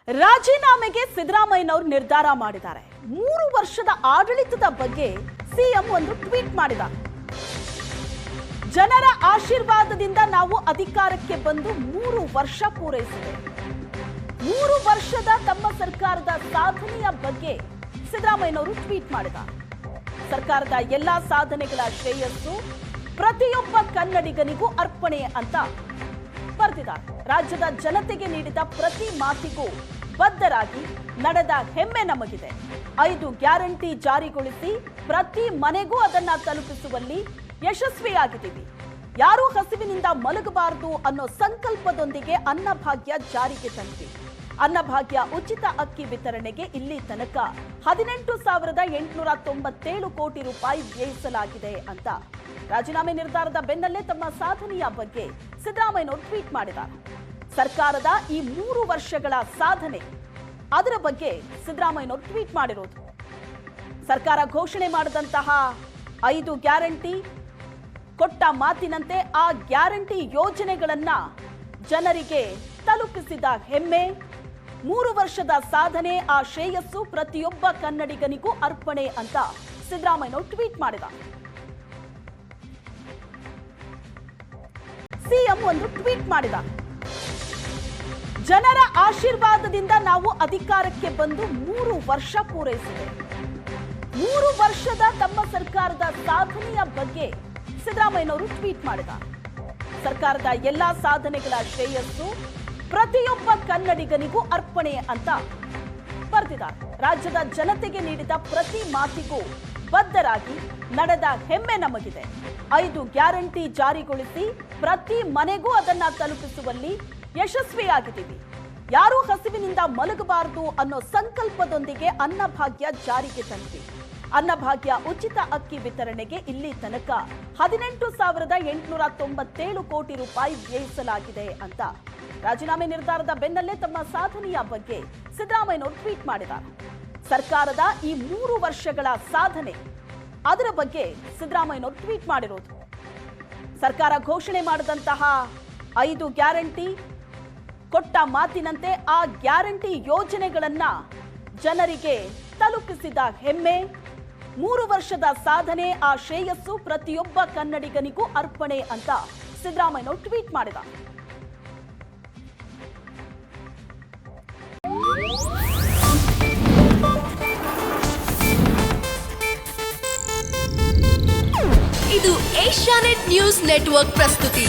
ರಾಜೀನಾಮೆಗೆ ಸಿದ್ದರಾಮಯ್ಯನವರು ನಿರ್ಧಾರ ಮಾಡಿದ್ದಾರೆ. 3 ವರ್ಷದ ಆಡಳಿತದ ಬಗ್ಗೆ ಸಿಎಂ ಒಂದು ಟ್ವೀಟ್ ಮಾಡಿದ್ದಾರೆ. ಜನರ ಆಶೀರ್ವಾದದಿಂದ ನಾವು ಅಧಿಕಾರಕ್ಕೆ ಬಂದು 3 ವರ್ಷ ಪೂರೈಸಿದೆ. 3 ವರ್ಷದ ತಮ್ಮ ಸರ್ಕಾರದ ಸಾಧನೆಯ ಬಗ್ಗೆ ಸಿದ್ದರಾಮಯ್ಯನವರು ಟ್ವೀಟ್ ಮಾಡಿದ್ದಾರೆ. ಸರ್ಕಾರದ ಎಲ್ಲಾ ಸಾಧನೆಗಳ ಶ್ರೇಯಸ್ಸು ಪ್ರತಿಯೊಬ್ಬ ಕನ್ನಡಿಗನಿಗೂ ಅರ್ಪಣೆ ಅಂತ ಬರೆದಿದ್ದಾರೆ. ರಾಜ್ಯದ ಜನತೆಗೆ ನೀಡಿದ ಪ್ರತಿ ಮಾತಿಗೂ ಬದ್ಧರಾಗಿ ನಡೆದ ಹೆಮ್ಮೆ ನಮಗಿದೆ. 5 ಗ್ಯಾರಂಟಿ ಜಾರಿಗೊಳಿಸಿ ಪ್ರತಿ ಮನೆಗೂ ಅದನ್ನ ತಲುಪಿಸುವಲ್ಲಿ ಯಶಸ್ವಿಯಾಗಿದ್ದೀವಿ. ಯಾರೂ ಹಸಿವಿನಿಂದ ಮಲಗಬಾರದು ಅನ್ನೋ ಸಂಕಲ್ಪದೊಂದಿಗೆ ಅನ್ನಭಾಗ್ಯ ಜಾರಿಗೆ ತಂದ್ವಿ. ಅನ್ನಭಾಗ್ಯ ಉಚಿತ ಅಕ್ಕಿ ವಿತರಣೆಗೆ ಇಲ್ಲಿ ತನಕ 18,897 ಕೋಟಿ ರೂಪಾಯಿ ವ್ಯಯಿಸಲಾಗಿದೆ ಅಂತ ರಾಜೀನಾಮೆ ನಿರ್ಧಾರದ ಬೆನ್ನಲ್ಲೇ ತಮ್ಮ ಸಾಧನೆಯ ಬಗ್ಗೆ ಸಿದ್ದರಾಮಯ್ಯನವರು ಟ್ವೀಟ್ ಮಾಡಿದ್ದಾರೆ. ಸರ್ಕಾರದ ಈ 3 ವರ್ಷಗಳ ಸಾಧನೆ ಅದರ ಬಗ್ಗೆ ಸಿದ್ದರಾಮಯ್ಯನವರು ಟ್ವೀಟ್ ಮಾಡಿರೋದು. ಸರ್ಕಾರ ಘೋಷಣೆ ಮಾಡಿದಂತಹ 5 ಗ್ಯಾರಂಟಿ, ಕೊಟ್ಟ ಮಾತಿನಂತೆ ಆ ಗ್ಯಾರಂಟಿ ಯೋಜನೆಗಳನ್ನ ಜನರಿಗೆ ತಲುಪಿಸಿದ ಹೆಮ್ಮೆ, 3 ವರ್ಷದ ಸಾಧನೆ, ಆ ಶ್ರೇಯಸ್ಸು ಪ್ರತಿಯೊಬ್ಬ ಕನ್ನಡಿಗನಿಗೂ ಅರ್ಪಣೆ ಅಂತ ಸಿದ್ದರಾಮಯ್ಯನವರು ಟ್ವೀಟ್ ಮಾಡಿದ್ದಾರೆ. ಸಿಎಂ ಒಂದು ಟ್ವೀಟ್ ಮಾಡಿದ್ದಾರೆ. ಜನರ ಆಶೀರ್ವಾದದಿಂದ ನಾವು ಅಧಿಕಾರಕ್ಕೆ ಬಂದು 3 ವರ್ಷ ಪೂರೈಸಿದೆ. 3 ವರ್ಷದ ತಮ್ಮ ಸರ್ಕಾರದ ಸಾಧನೆಯ ಬಗ್ಗೆ ಸಿದ್ದರಾಮಯ್ಯನವರು ಟ್ವೀಟ್ ಮಾಡಿದ್ದಾರೆ. ಸರ್ಕಾರದ ಎಲ್ಲಾ ಸಾಧನೆಗಳ ಶ್ರೇಯಸ್ಸು ಪ್ರತಿಯೊಬ್ಬ ಕನ್ನಡಿಗನಿಗೂ ಅರ್ಪಣೆ ಅಂತ ಬರೆದಿದ್ದಾರೆ. ರಾಜ್ಯದ ಜನತೆಗೆ ನೀಡಿದ ಪ್ರತಿ ಮಾತಿಗೂ ಬದ್ಧರಾಗಿ ನಡೆದ ಹೆಮ್ಮೆ ನಮಗಿದೆ. 5 ಗ್ಯಾರಂಟಿ ಜಾರಿಗೊಳಿಸಿ ಪ್ರತಿ ಮನೆಗೂ ಅದನ್ನ ತಲುಪಿಸುವಲ್ಲಿ ಯಶಸ್ವಿಯಾಗಿದ್ದೀವಿ. ಯಾರೂ ಹಸಿವಿನಿಂದ ಮಲಗಬಾರದು ಅನ್ನೋ ಸಂಕಲ್ಪದೊಂದಿಗೆ ಅನ್ನಭಾಗ್ಯ ಜಾರಿಗೆ ತಂದ್ವಿ. ಅನ್ನಭಾಗ್ಯ ಉಚಿತ ಅಕ್ಕಿ ವಿತರಣೆಗೆ ಇಲ್ಲಿ ತನಕ 18,897 ಕೋಟಿ ರೂಪಾಯಿ ವ್ಯಯಿಸಲಾಗಿದೆ ಅಂತ ರಾಜೀನಾಮೆ ನಿರ್ಧಾರದ ಬೆನ್ನಲ್ಲೇ ತಮ್ಮ ಸಾಧನೆಯ ಬಗ್ಗೆ ಸಿದ್ದರಾಮಯ್ಯನವರು ಟ್ವೀಟ್ ಮಾಡಿದ್ದಾರೆ. ಸರ್ಕಾರದ ಈ 3 ವರ್ಷಗಳ ಸಾಧನೆ ಅದರ ಬಗ್ಗೆ ಸಿದ್ದರಾಮಯ್ಯನವರು ಟ್ವೀಟ್ ಮಾಡಿರೋದು. ಸರ್ಕಾರ ಘೋಷಣೆ ಮಾಡಿದಂತಹ 5 ಗ್ಯಾರಂಟಿ, ಕೊಟ್ಟ ಮಾತಿನಂತೆ ಆ ಗ್ಯಾರಂಟಿ ಯೋಜನೆಗಳನ್ನ ಜನರಿಗೆ ತಲುಪಿಸಿದ ಹೆಮ್ಮೆ, 3 ವರ್ಷದ ಸಾಧನೆ, ಆ ಶ್ರೇಯಸ್ಸು ಪ್ರತಿಯೊಬ್ಬ ಕನ್ನಡಿಗನಿಗೂ ಅರ್ಪಣೆ ಅಂತ ಸಿದ್ದರಾಮಯ್ಯನವರು ಟ್ವೀಟ್ ಮಾಡಿದ್ದಾರೆ. ಇದು ಏಷ್ಯಾನೆಟ್ ನ್ಯೂಸ್ ನೆಟ್ವರ್ಕ್ ಪ್ರಸ್ತುತಿ.